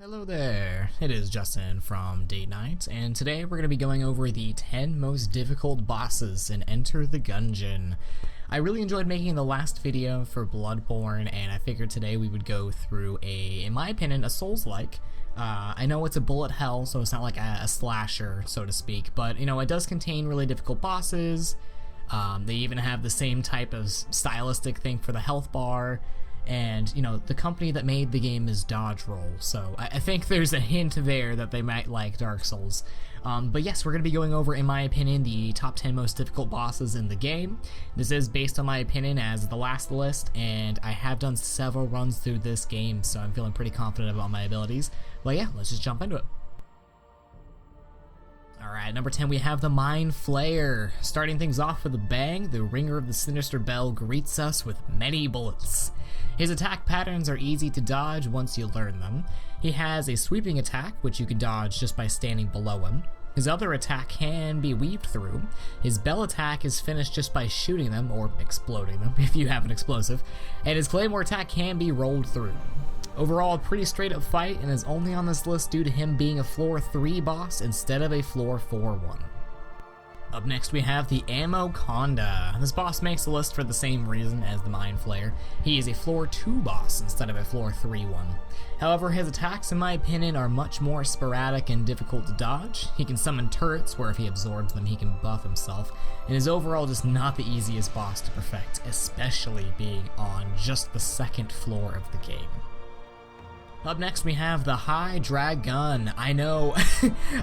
Hello there, it is Justin from Date Night, and today we're going to be going over the 10 most difficult bosses in Enter the Gungeon. I really enjoyed making the last video for Bloodborne, and I figured today we would go through in my opinion, a Souls-like. I know it's a bullet hell, so it's not like a slasher, so to speak, but you know, it does contain really difficult bosses. They even have the same type of stylistic thing for the health bar. And, you know, the company that made the game is Dodge Roll, so I think there's a hint there that they might like Dark Souls. But yes, we're going to be going over, in my opinion, the top 10 most difficult bosses in the game. This is based on my opinion as the last list, and I have done several runs through this game, so I'm feeling pretty confident about my abilities. But yeah, let's just jump into it. Alright, number 10 we have the Mindflayer. Starting things off with a bang, the Ringer of the Sinister Bell greets us with many bullets. His attack patterns are easy to dodge once you learn them. He has a sweeping attack, which you can dodge just by standing below him. His other attack can be weaved through. His bell attack is finished just by shooting them, or exploding them if you have an explosive. And his claymore attack can be rolled through. Overall, a pretty straight up fight, and is only on this list due to him being a floor 3 boss instead of a floor 4 one. Up next we have the AmmoConda. This boss makes the list for the same reason as the Mindflayer. He is a floor 2 boss instead of a floor 3 one. However, his attacks in my opinion are much more sporadic and difficult to dodge. He can summon turrets where if he absorbs them he can buff himself, and is overall just not the easiest boss to perfect, especially being on just the second floor of the game. Up next we have the Highdraggun. I know,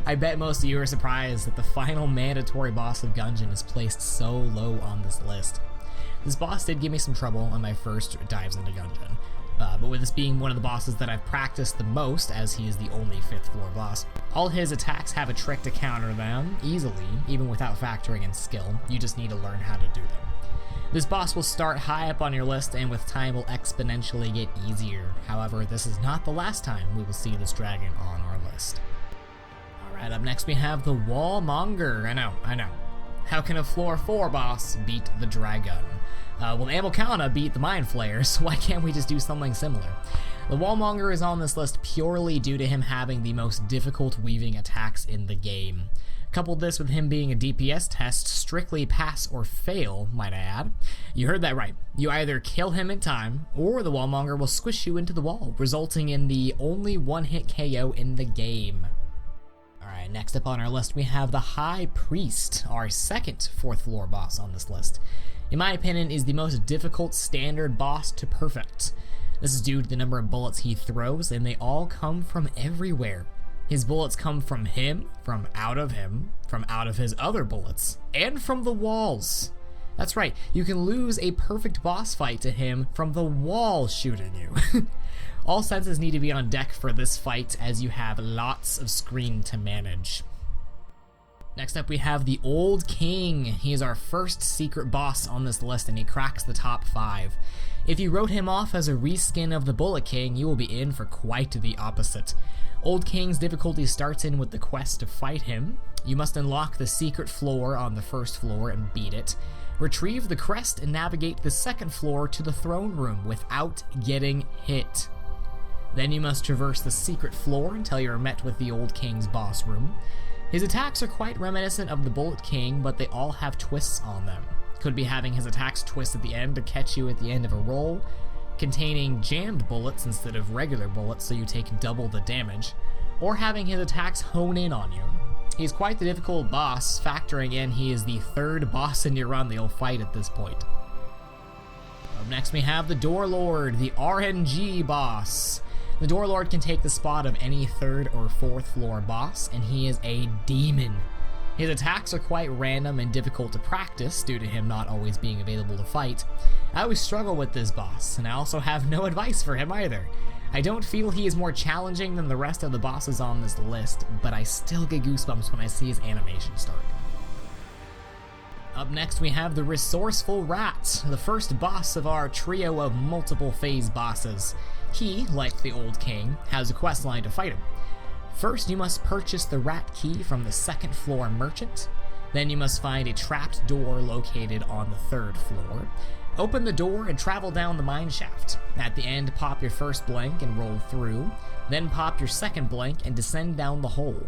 I bet most of you are surprised that the final mandatory boss of Gungeon is placed so low on this list. This boss did give me some trouble on my first dives into Gungeon, but with this being one of the bosses that I've practiced the most, as he is the only 5th floor boss, all his attacks have a trick to counter them easily, even without factoring in skill. You just need to learn how to do them. This boss will start high up on your list and with time will exponentially get easier. However, this is not the last time we will see this dragon on our list. Alright, up next we have the Wallmonger. I know. How can a floor 4 boss beat the dragon? Well, AmmoConda beat the Mindflayer, so why can't we just do something similar? The Wallmonger is on this list purely due to him having the most difficult weaving attacks in the game. Couple this with him being a DPS test, strictly pass or fail, might I add. You heard that right. You either kill him in time, or the Wallmonger will squish you into the wall, resulting in the only one-hit KO in the game. Alright, next up on our list we have the High Priest, our second 4th floor boss on this list. In my opinion, is the most difficult standard boss to perfect. This is due to the number of bullets he throws, and they all come from everywhere. His bullets come from him, from out of his other bullets, and from the walls. That's right, you can lose a perfect boss fight to him from the wall shooting you. All senses need to be on deck for this fight as you have lots of screen to manage. Next up we have the Old King. He is our first secret boss on this list and he cracks the top 5. If you wrote him off as a reskin of the Bullet King, you will be in for quite the opposite. Old King's difficulty starts in with the quest to fight him. You must unlock the secret floor on the 1st floor and beat it. Retrieve the crest and navigate the 2nd floor to the throne room without getting hit. Then you must traverse the secret floor until you are met with the Old King's boss room. His attacks are quite reminiscent of the Bullet King, but they all have twists on them. Could be having his attacks twist at the end to catch you at the end of a roll, containing jammed bullets instead of regular bullets so you take double the damage, or having his attacks hone in on you. He's quite the difficult boss, factoring in he is the 3rd boss in your run that you'll fight at this point. Up next we have the Door Lord, the RNG boss. The Door Lord can take the spot of any 3rd or 4th floor boss, and he is a demon. His attacks are quite random and difficult to practice due to him not always being available to fight. I always struggle with this boss, and I also have no advice for him either. I don't feel he is more challenging than the rest of the bosses on this list, but I still get goosebumps when I see his animation start. Up next we have the Resourceful Rat, the first boss of our trio of multiple phase bosses. He, like the Old King, has a quest line to fight him. First, you must purchase the rat key from the 2nd floor merchant. Then you must find a trapped door located on the 3rd floor. Open the door and travel down the mine shaft. At the end, pop your first blank and roll through, then pop your second blank and descend down the hole.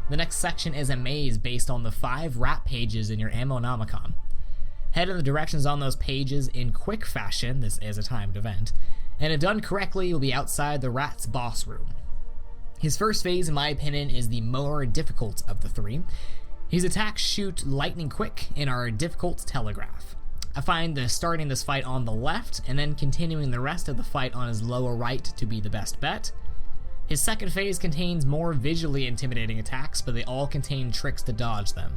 The next section is a maze based on the 5 rat pages in your AmmoConda. Head in the directions on those pages in quick fashion, this is a timed event, and if done correctly, you'll be outside the rat's boss room. His first phase, in my opinion, is the more difficult of the 3. His attacks shoot lightning quick and are difficult to telegraph. I find starting this fight on the left and then continuing the rest of the fight on his lower right to be the best bet. His second phase contains more visually intimidating attacks, but they all contain tricks to dodge them.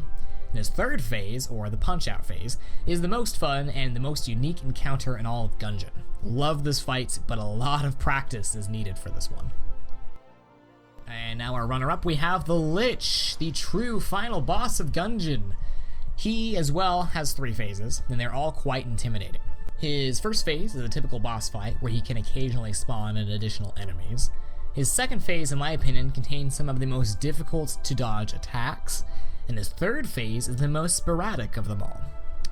And his third phase, or the punch-out phase, is the most fun and the most unique encounter in all of Gungeon. Love this fight, but a lot of practice is needed for this one. And now our runner-up, we have the Lich, the true final boss of Gungeon. He, as well, has 3 phases, and they're all quite intimidating. His first phase is a typical boss fight, where he can occasionally spawn in additional enemies. His second phase, in my opinion, contains some of the most difficult to dodge attacks, and his third phase is the most sporadic of them all.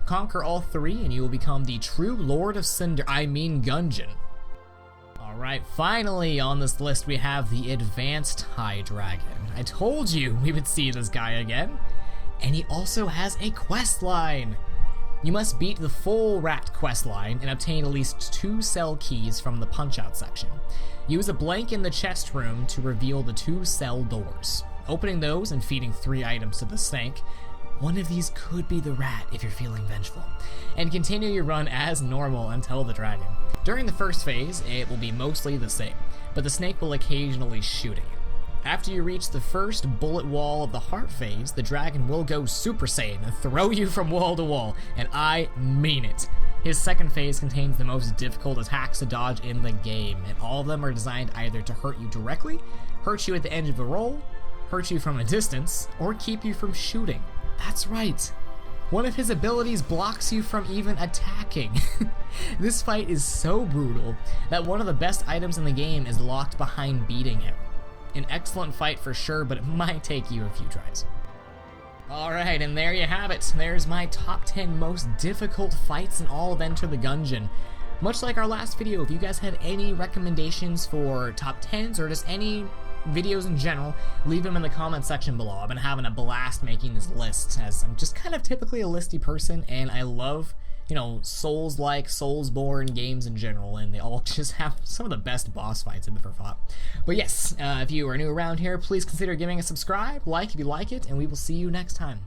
Conquer all 3 and you will become the true Lord of Gungeon. Alright, finally on this list we have the Advanced Highdraggun. I told you we would see this guy again. And he also has a quest line. You must beat the full rat quest line and obtain at least 2 cell keys from the punch-out section. Use a blank in the chest room to reveal the 2 cell doors. Opening those and feeding 3 items to the snake, one of these could be the rat if you're feeling vengeful, and continue your run as normal until the dragon. During the first phase, it will be mostly the same, but the snake will occasionally shoot at you. After you reach the first bullet wall of the heart phase, the dragon will go Super Saiyan and throw you from wall to wall, and I mean it. His second phase contains the most difficult attacks to dodge in the game, and all of them are designed either to hurt you directly, hurt you at the end of a roll, hurt you from a distance, or keep you from shooting. That's right. One of his abilities blocks you from even attacking. This fight is so brutal that one of the best items in the game is locked behind beating him. An excellent fight for sure, but it might take you a few tries. Alright, and there you have it. There's my top 10 most difficult fights in all of Enter the Gungeon. Much like our last video, if you guys have any recommendations for top 10s or just any videos in general, leave them in the comment section below. I've been having a blast making this list, as I'm just kind of typically a listy person, and I love, you know, Souls-like, Soulsborne games in general, and they all just have some of the best boss fights I've ever fought. But yes, if you are new around here, please consider giving a subscribe, like if you like it, and we will see you next time.